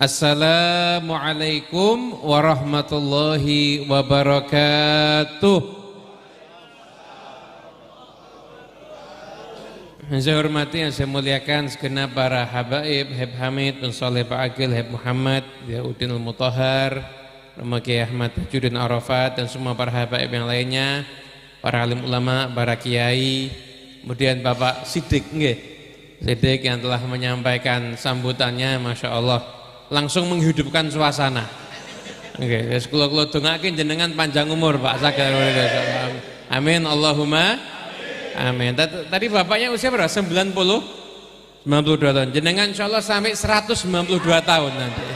Assalamualaikum warahmatullahi wabarakatuh. Yang saya hormati, yang saya muliakan segenap para habaib, Habib Hamid bin Saleh Pak Agil, Habib Muhammad Yaudin Al-Mutahhar, Rama Kiai Ahmad Tajuddin Arafat, dan semua para habaib yang lainnya, para alim ulama, para kiai, kemudian Bapak Sidik Sidik yang telah menyampaikan sambutannya, Masya Allah, langsung menghidupkan suasana. Oke, kula dongaken jenengan panjang umur Pak Sagar. Amin Allahumma amin. Tadi bapaknya usia berapa? 92 tahun. Jenengan insyaallah sampai 192 tahun nanti.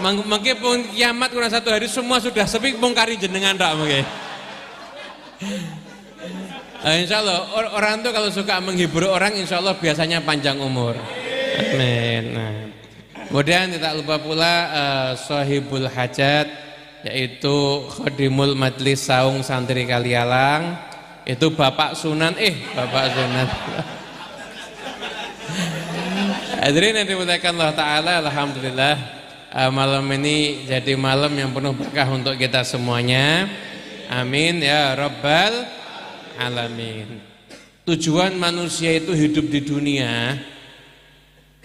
Mungkin pun kiamat kurang satu hari semua sudah sepi bongkari jenengan tak mungkin. Insya Allah orang itu kalau suka menghibur orang insya Allah biasanya panjang umur. Amin. Nah, kemudian tidak lupa pula Sohibul Hajat, yaitu Khodimul Majlis Saung Santri Kalialang, itu Bapak Sunan Bapak Sunan. Hadirin yang dimuliakan Allah Ta'ala, alhamdulillah malam ini jadi malam yang penuh berkah untuk kita semuanya. Amin ya Rabbal Alamin. Tujuan manusia itu hidup di dunia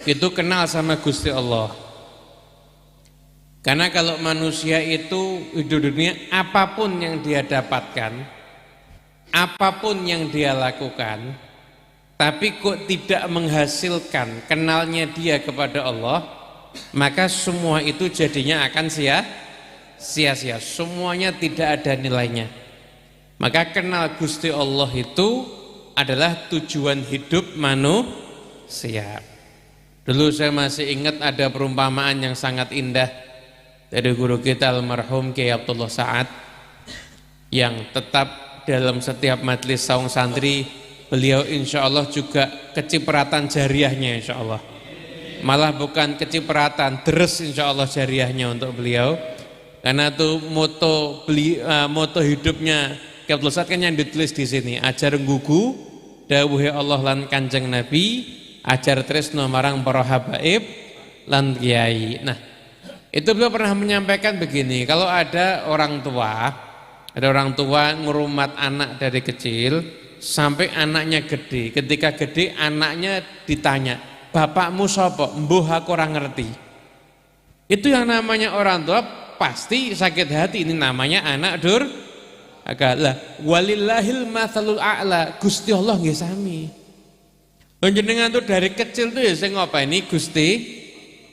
itu kenal sama Gusti Allah. Karena kalau manusia itu hidup di dunia, apapun yang dia dapatkan, apapun yang dia lakukan, tapi kok tidak menghasilkan kenalnya dia kepada Allah, maka semua itu jadinya akan sia-sia. Semuanya tidak ada nilainya. Maka kenal Gusti Allah itu adalah tujuan hidup manusia. Dulu saya masih ingat ada perumpamaan yang sangat indah dari guru kita almarhum Kiai Abdullah Sa'ad, yang tetap dalam setiap majelis saung santri beliau insya Allah juga kecipratan jariahnya insya Allah. Malah bukan kecipratan, deres insya Allah jariahnya untuk beliau. Karena itu moto hidupnya Abdul Sa'ad kan yang ditulis di sini, ajar nggugu dawuhe Allah lan Kanjeng Nabi, ajar tresno marang para habaib lan kiai. Nah, itu beliau pernah menyampaikan begini, kalau ada orang tua ngurumat anak dari kecil sampai anaknya gede. Ketika gede anaknya ditanya, "Bapakmu sapa?" "Mbuh aku ora ngerti." Itu yang namanya orang tua pasti sakit hati, ini namanya anak agaklah walillahil matsalul a'la, Gusti Allah nggih sami. Jenengan tuh dari kecil tuh ya sing ngopeni Gusti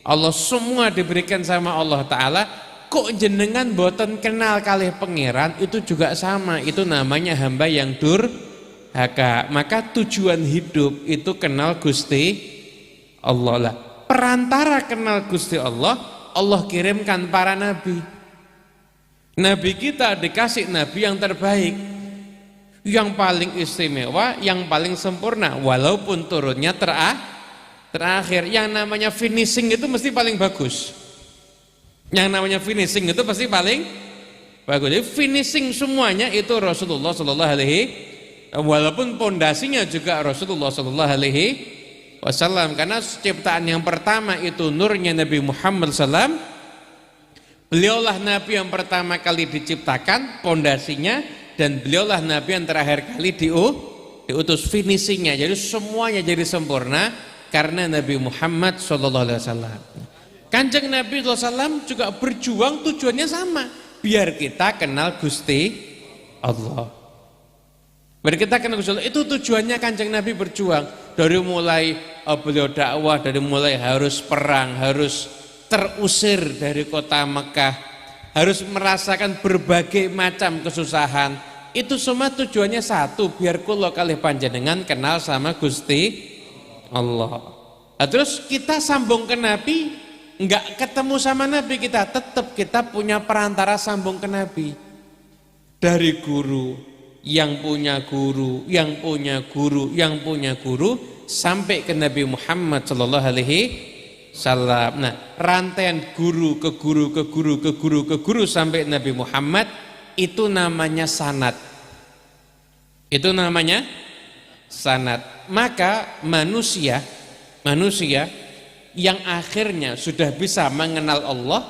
Allah, semua diberikan sama Allah Ta'ala. Kok jenengan boten kenal kalih pangeran, itu juga sama, itu namanya hamba yang durhaka. Maka tujuan hidup itu kenal Gusti Allah lah. Perantara kenal Gusti Allah, Allah kirimkan para nabi. Nabi kita dikasih nabi yang terbaik, yang paling istimewa, yang paling sempurna, walaupun turunnya terakhir. Yang namanya finishing itu mesti paling bagus. Yang namanya finishing itu pasti paling bagus. Jadi finishing semuanya itu Rasulullah Sallallahu Alaihi, walaupun pondasinya juga Rasulullah Sallallahu Alaihi Wasallam. Karena ciptaan yang pertama itu nurnya Nabi Muhammad SAW. Beliaulah Nabi yang pertama kali diciptakan, pondasinya, dan beliaulah Nabi yang terakhir kali diutus, finishingnya. Jadi semuanya jadi sempurna karena Nabi Muhammad SAW. Kanjeng Nabi SAW juga berjuang, tujuannya sama, biar kita kenal Gusti Allah. Biar kita kenal Gusti Allah, itu tujuannya Kanjeng Nabi berjuang. Dari mulai beliau dakwah, dari mulai harus perang, harus terusir dari kota Mekah, harus merasakan berbagai macam kesusahan. Itu semua tujuannya satu, biar kula kalih panjenengan kenal sama Gusti Allah. Nah, terus kita sambung ke Nabi, enggak ketemu sama Nabi, kita tetap kita punya perantara sambung ke Nabi. Dari guru, yang punya guru, yang punya guru, yang punya guru, sampai ke Nabi Muhammad sallallahu alaihi salam. Nah, rantaian guru ke guru ke guru ke guru ke guru sampai Nabi Muhammad, itu namanya sanad. Itu namanya sanad. Maka manusia manusia yang akhirnya sudah bisa mengenal Allah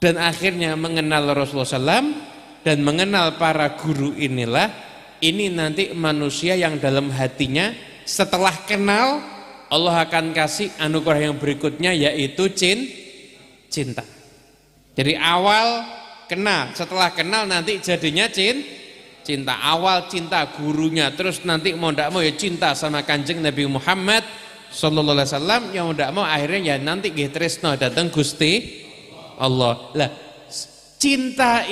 dan akhirnya mengenal Rasulullah SAW dan mengenal para guru inilah, ini nanti manusia yang dalam hatinya setelah kenal Allah akan kasih anugerah yang berikutnya, yaitu cinta. Jadi awal kenal, setelah kenal nanti jadinya cinta. Awal cinta gurunya, terus nanti mau tidak mau ya cinta sama Kanjeng Nabi Muhammad sallallahu alaihi wasallam, yang mau tidak mau akhirnya ya nanti nggih tresno datang Gusti Allah. Lah cinta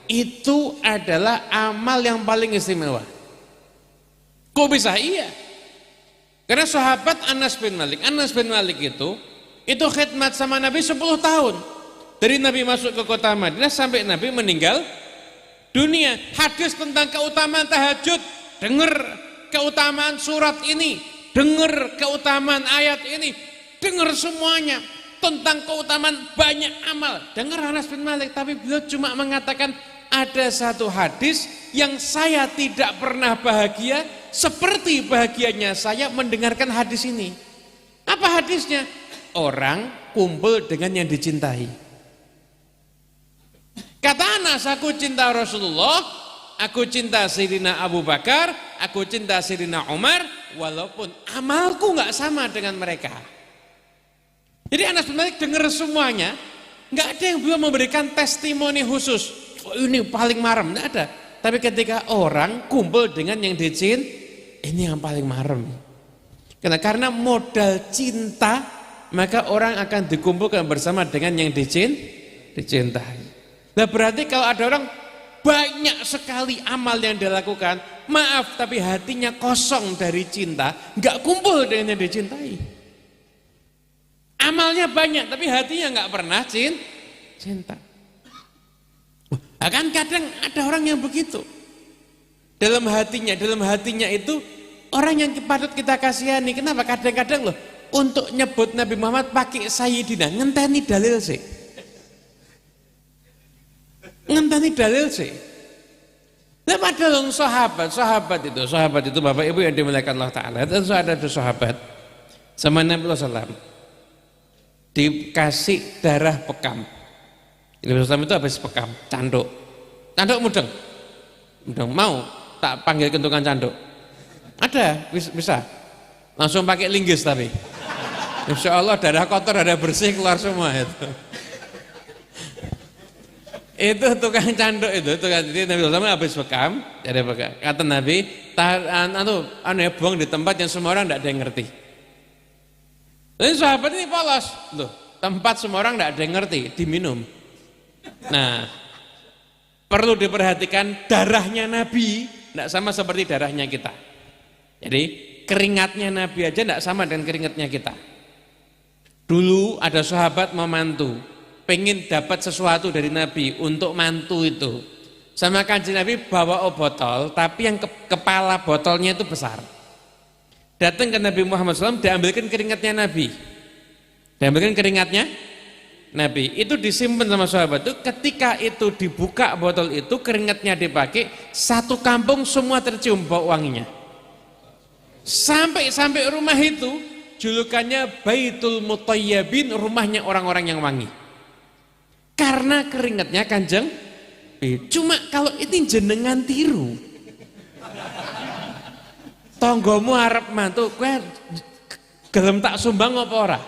itu adalah amal yang paling istimewa. Kok bisa? Iya. Karena sahabat Anas bin Malik itu khidmat sama Nabi 10 tahun. Dari Nabi masuk ke kota Madinah sampai Nabi meninggal dunia. Hadis tentang keutamaan tahajud, dengar keutamaan surat ini, dengar keutamaan ayat ini, dengar semuanya. Tentang keutamaan banyak amal, dengar Anas bin Malik, tapi beliau cuma mengatakan ada satu hadis yang saya tidak pernah bahagia seperti bahagianya saya mendengarkan hadis ini. Apa hadisnya? Orang kumpul dengan yang dicintai. Kata Anas, aku cinta Rasulullah, aku cinta Sayyidina Abu Bakar, aku cinta Sayyidina Umar, walaupun amalku nggak sama dengan mereka. Jadi Anas bin Malik dengar semuanya, nggak ada yang belum memberikan testimoni khusus. Oh, ini paling marem, nggak ada. Tapi ketika orang kumpul dengan yang dicintai, ini yang paling marem. Karena modal cinta, maka orang akan dikumpulkan bersama dengan yang dicintai. Nah berarti kalau ada orang banyak sekali amal yang dilakukan, maaf tapi hatinya kosong dari cinta, nggak kumpul dengan yang dicintai. Amalnya banyak tapi hatinya nggak pernah cinta. Bahkan kadang ada orang yang begitu. Dalam hatinya itu orang yang patut kita kasihani. Kenapa? Kadang-kadang loh untuk nyebut Nabi Muhammad pakai Sayyidina, ngenteni dalil sih. Nah padahal sahabat itu Bapak Ibu yang dimuliakan Allah Ta'ala, itu ada sahabat sama Nabi SAW dikasih darah bekam. Nabi SAW itu habis bekam, canduk mudeng mau tak panggil kentungan canduk, ada bisa langsung pakai linggis, tapi insya Allah darah kotor, darah bersih keluar semua itu tukang canduk itu jadi Nabi SAW habis bekam, kata Nabi buang di tempat yang semua orang tidak ada yang ngerti. Ini sahabat ini polos loh, tempat semua orang tidak ada yang ngerti, diminum. Nah perlu diperhatikan, darahnya Nabi tidak sama seperti darahnya kita. Jadi keringatnya Nabi aja tidak sama dengan keringatnya kita. Dulu ada sahabat mau mantu, pengen dapat sesuatu dari Nabi untuk mantu itu, sama Kanjeng Nabi bawa botol, tapi yang kepala botolnya itu besar. Datang ke Nabi Muhammad SAW, diambilkan keringatnya Nabi, itu disimpan sama sahabat itu. Ketika itu dibuka botol itu, keringatnya dipakai, satu kampung semua tercium bau wanginya. Sampai rumah itu julukannya Baitul Mutayyibin, rumahnya orang-orang yang wangi. Karena keringatnya Kanjeng. Cuma kalau ini jenengan tiru, tonggomu arep mantu, kowe gelem tak sumbang apa ora?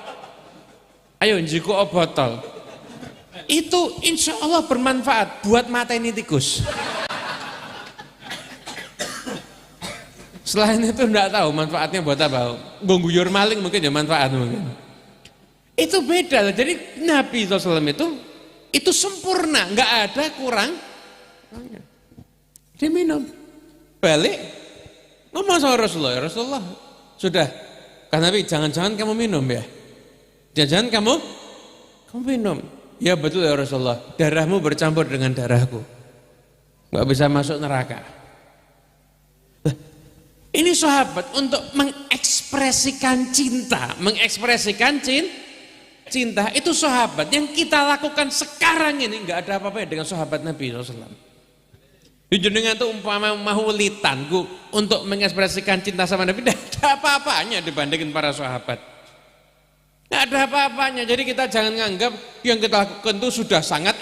Ayo njiko botol. Itu insya Allah bermanfaat buat mateni tikus. Selain itu enggak tahu manfaatnya buat apa. Ngguyur maling mungkin ya manfaat mungkin. Itu beda. Jadi Nabi SAW itu sempurna, enggak ada kurang. Dia minum. Balik ngomong sama Rasulullah, ya Rasulullah, sudah, kan Nabi jangan-jangan kamu minum ya, jangan kamu minum. Ya betul ya Rasulullah, darahmu bercampur dengan darahku, nggak bisa masuk neraka. Ini sahabat untuk mengekspresikan cinta, cinta itu sahabat yang kita lakukan sekarang ini nggak ada apa-apa dengan sahabat Nabi SAW. Jenengan tuh umpama mau litanku untuk mengekspresikan cinta sama Nabi, tidak ada apa-apanya dibandingin para sahabat. Tidak ada apa-apanya. Jadi kita jangan nganggap yang kita lakukan itu sudah sangat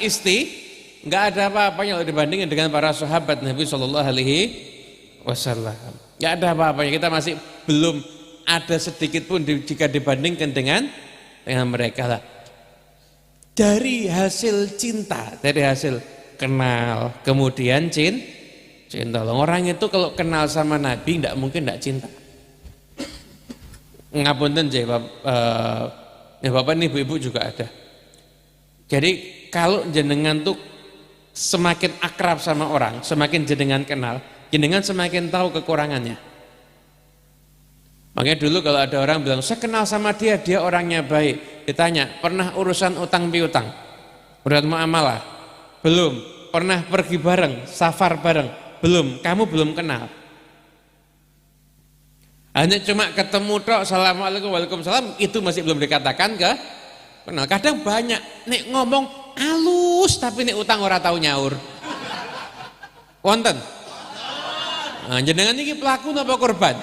nggak ada apa-apanya dibandingin dengan para sahabat Nabi Shallallahu Alaihi Wasallam. Nggak ada apa-apanya. Kita masih belum ada sedikit pun jika dibandingkan dengan mereka lah. Dari hasil cinta, dari hasil kenal, kemudian cinta. Orang itu kalau kenal sama Nabi tidak mungkin tidak cinta. Ngapunten ya Bapak ini ibu-ibu juga ada. Jadi kalau jenengan tuh semakin akrab sama orang, semakin jenengan kenal, jenengan semakin tahu kekurangannya. Makanya dulu kalau ada orang bilang saya kenal sama dia orangnya baik, ditanya pernah urusan utang piutang, urusan muamalah? Belum. Pernah pergi bareng, safar bareng? Belum. Kamu belum kenal. Hanya cuma ketemu tok, assalamualaikum, waalaikumsalam, itu masih belum dikatakan kenal. Kadang banyak nek ngomong halus tapi nek utang ora tahu nyaur. Wonten. Nah, jenengan iki pelaku napa korban?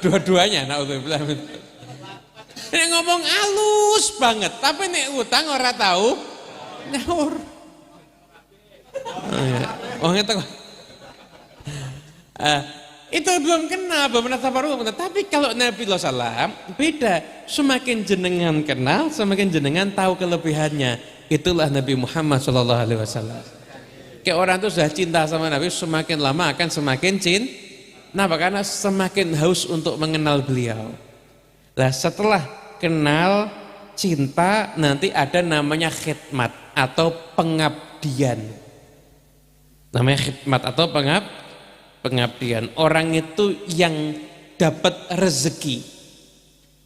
Dua-duanya, naudzubillah. Nek ngomong halus banget, tapi nek utang ora tahu nyaur. Oh ngerti kok. Itu belum kenal, belum pernah tabaruk. Tapi kalau Nabi SAW beda, semakin jenengan kenal, semakin jenengan tahu kelebihannya. Itulah Nabi Muhammad SAW. Kayak orang itu sudah cinta sama Nabi, semakin lama akan semakin cinta. Kenapa? Karena semakin haus untuk mengenal beliau. Nah setelah kenal, cinta, nanti ada namanya khidmat atau pengabdian. Namanya khidmat atau pengabdian. Orang itu yang dapat rezeki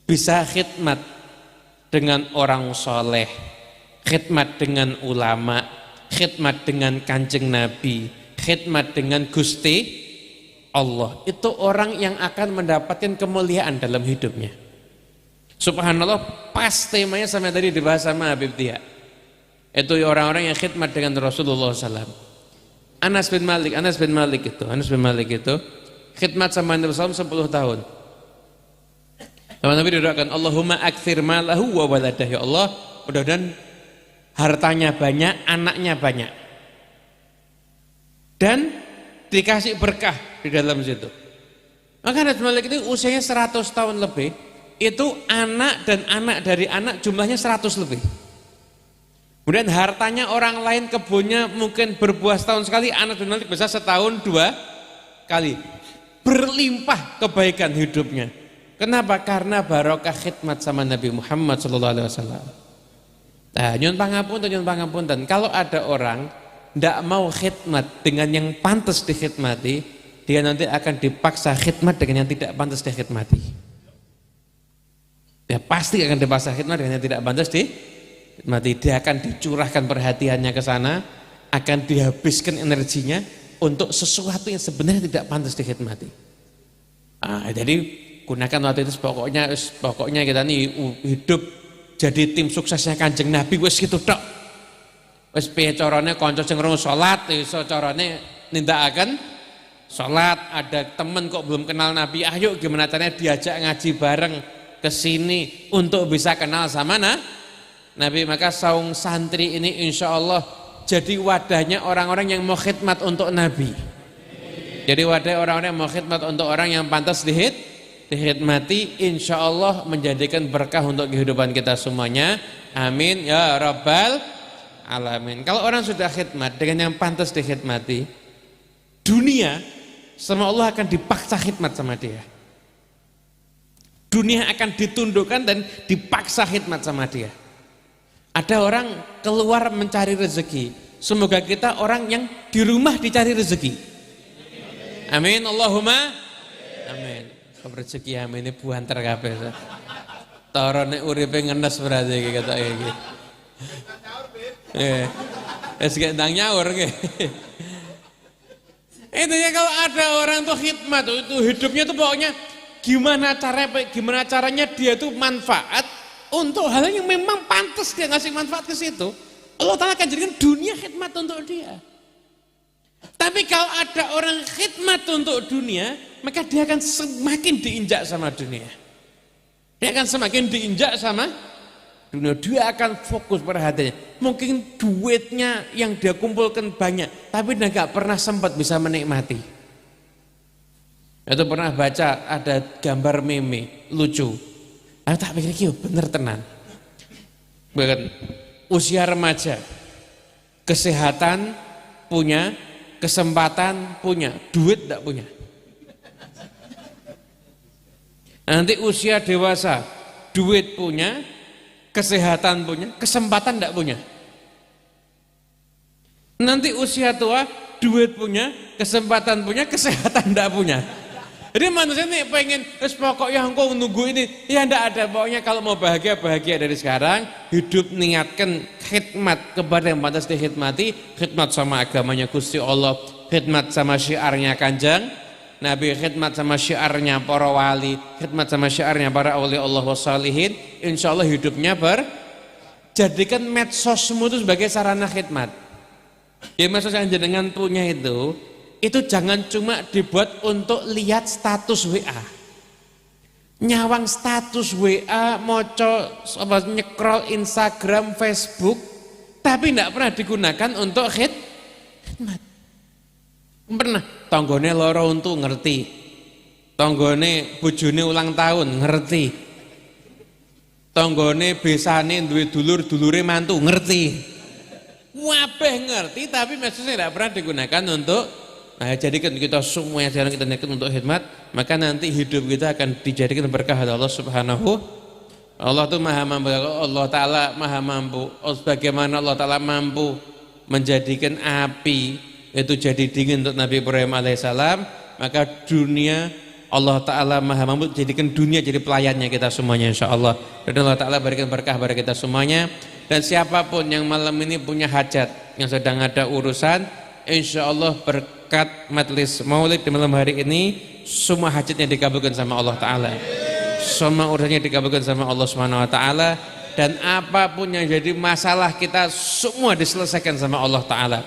bisa khidmat dengan orang soleh, khidmat dengan ulama, khidmat dengan kanjeng Nabi, khidmat dengan Gusti Allah. Itu orang yang akan mendapatkan kemuliaan dalam hidupnya. Subhanallah, pas temanya sama tadi dibahas sama Habib Tia. Itu orang-orang yang khidmat dengan Rasulullah SAW. Anas bin Malik itu khidmat sama Nabi SAW 10 tahun. Sama Nabi doakan, Allahumma akthir malahu wa waladah, ya Allah, mudah-mudahan hartanya banyak, anaknya banyak. Dan dikasih berkah di dalam situ. Maka Anas bin Malik itu usianya 100 tahun lebih, itu anak dan anak dari anak jumlahnya 100 lebih. Kemudian hartanya orang lain, kebunnya mungkin berbuah setahun sekali, Anas bin Malik bisa setahun 2 kali. Berlimpah kebaikan hidupnya. Kenapa? Karena barokah khidmat sama Nabi Muhammad SAW. Nah, nyun pangapunten. Kalau ada orang tidak mau khidmat dengan yang pantas dikhidmati, dia nanti akan dipaksa khidmat dengan yang tidak pantas dikhidmati. Ya pasti akan dipaksa khidmat dengan yang tidak pantas dikhidmati. Dia akan dicurahkan perhatiannya ke sana, akan dihabiskan energinya untuk sesuatu yang sebenarnya tidak pantas dikhidmati. Jadi gunakan waktu itu pokoknya kita nih hidup jadi tim suksesnya Kanjeng Nabi, wis gitu tok. Wis piye carane kanca sing ngrung salat iso carane nindakaken salat. Ada temen kok belum kenal Nabi, ayo gimana caranya diajak ngaji bareng ke sini untuk bisa kenal sama Nabi. Maka saung santri ini insya Allah jadi wadahnya orang-orang yang mau khidmat untuk Nabi. Jadi wadah orang-orang yang mau khidmat untuk orang yang pantas dihidmati, insya Allah menjadikan berkah untuk kehidupan kita semuanya. Amin ya rabbal alamin. Kalau orang sudah khidmat dengan yang pantas dikhidmati, dunia sama Allah akan dipaksa khidmat sama dia. Dunia akan ditundukkan dan dipaksa khidmat sama dia. Ada orang keluar mencari rezeki, semoga kita orang yang di rumah dicari rezeki. Amin Allahumma amin. Rezeki amin ini buanter kabeh. Torone uripe ngenes berarti iki ketoke iki. Es gak ndang nyaur nggih. Itu ya, kalau ada orang tuh khidmat itu hidupnya tuh pokoknya gimana caranya dia tuh manfaat untuk hal yang memang pantas dia ngasih manfaat ke situ. Allah Ta'ala akan jadikan dunia khidmat untuk dia. Tapi kalau ada orang khidmat untuk dunia, maka dia akan semakin diinjak sama dunia. Dia akan semakin diinjak sama dunia. Dia akan fokus perhatiannya. Mungkin duitnya yang dia kumpulkan banyak, tapi dia gak pernah sempat bisa menikmati. Itu pernah baca ada gambar meme lucu. Aku tak pikir bener tenan. Bahkan usia remaja, kesehatan punya, kesempatan punya, duit tidak punya. Nanti usia dewasa, duit punya, kesehatan punya, kesempatan tidak punya. Nanti usia tua, duit punya, kesempatan punya, kesehatan tidak punya. Jadi manusia ini pengen, pokoknya engkau nunggu ini, ya tidak ada. Pokoknya kalau mau bahagia, bahagia dari sekarang. Hidup niatkan khidmat kepada yang pantas dikhidmati, khidmat sama agamanya Gusti Allah, khidmat sama syiarnya Kanjeng Nabi, khidmat sama syiarnya para wali, khidmat sama syiarnya para awliya Allah wassalihin. Insya Allah hidupnya jadikan medsosmu itu sebagai sarana khidmat. Ya medsos yang jenengan punya itu jangan cuma dibuat untuk lihat status WA, nyawang status WA, nyekrol Instagram, Facebook, tapi tidak pernah digunakan untuk khidmat. Pernah tonggone loro untu ngerti, tonggone bojone ulang tahun ngerti, tonggone besane duwe dulure mantu ngerti, wabeh ngerti, tapi maksudnya tidak pernah digunakan untuk jadikan kita semua yang sekarang kita niatkan untuk khidmat, maka nanti hidup kita akan dijadikan berkah dari Allah Subhanahu. Allah itu maha mampu, Allah Ta'ala maha mampu. Bagaimana Allah Ta'ala mampu menjadikan api itu jadi dingin untuk Nabi Ibrahim alaihissalam, maka dunia Allah Ta'ala maha mampu jadikan dunia jadi pelayannya kita semuanya insya Allah. Dan Allah Ta'ala berikan berkah pada kita semuanya. Dan siapapun yang malam ini punya hajat, yang sedang ada urusan, insya Allah berkat majelis maulid di malam hari ini, semua hajatnya dikabulkan sama Allah Ta'ala, semua urusannya dikabulkan sama Allah Subhanahu Wa Ta'ala, dan apapun yang jadi masalah kita semua diselesaikan sama Allah Ta'ala,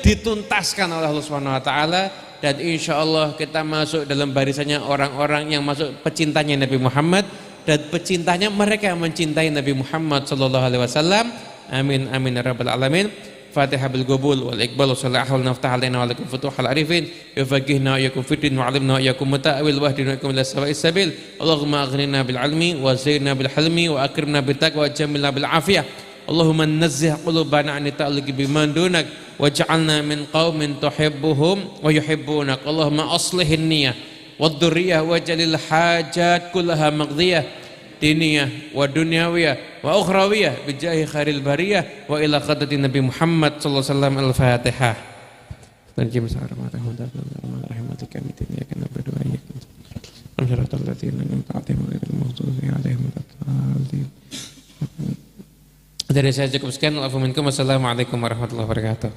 dituntaskan oleh Allah Subhanahu Wa Ta'ala. Dan insya Allah kita masuk dalam barisannya orang-orang yang masuk pecintanya Nabi Muhammad, dan pecintanya mereka yang mencintai Nabi Muhammad sallallahu alaihi wasallam. Amin amin ya rabbal alamin. Fatihah bil qabul wal iqbal wa sallallahu naftah alaina wa lakum futuhal arifin yufaqihna wa yakum fitin wa alimna wa yakum muta'awil wahdina wa yakum ila sawa'is sabil. Allahumma aghnina bil ilmi wa zayyinna bil hilmi wa akrimna bit taqwa wa jamilna bil afiyah. Allahumma nazzih qulubana an ta'alluqi biman dunak waj'alna min qaumin tuhibbuhum wa yuhibbunak. Allahumma aslihin niyyah wad dzurriyyah waj'alil hajat kullaha maqdiyah diniyah wa dunyawiyah wa ukhrawiyah bijahi khairil bariyah wa ila qadati Nabi Muhammad sallallahu alaihi wasallam. Al-Fatihah. Dari saya cukup sekian. Assalamualaikum warahmatullahi wabarakatuh.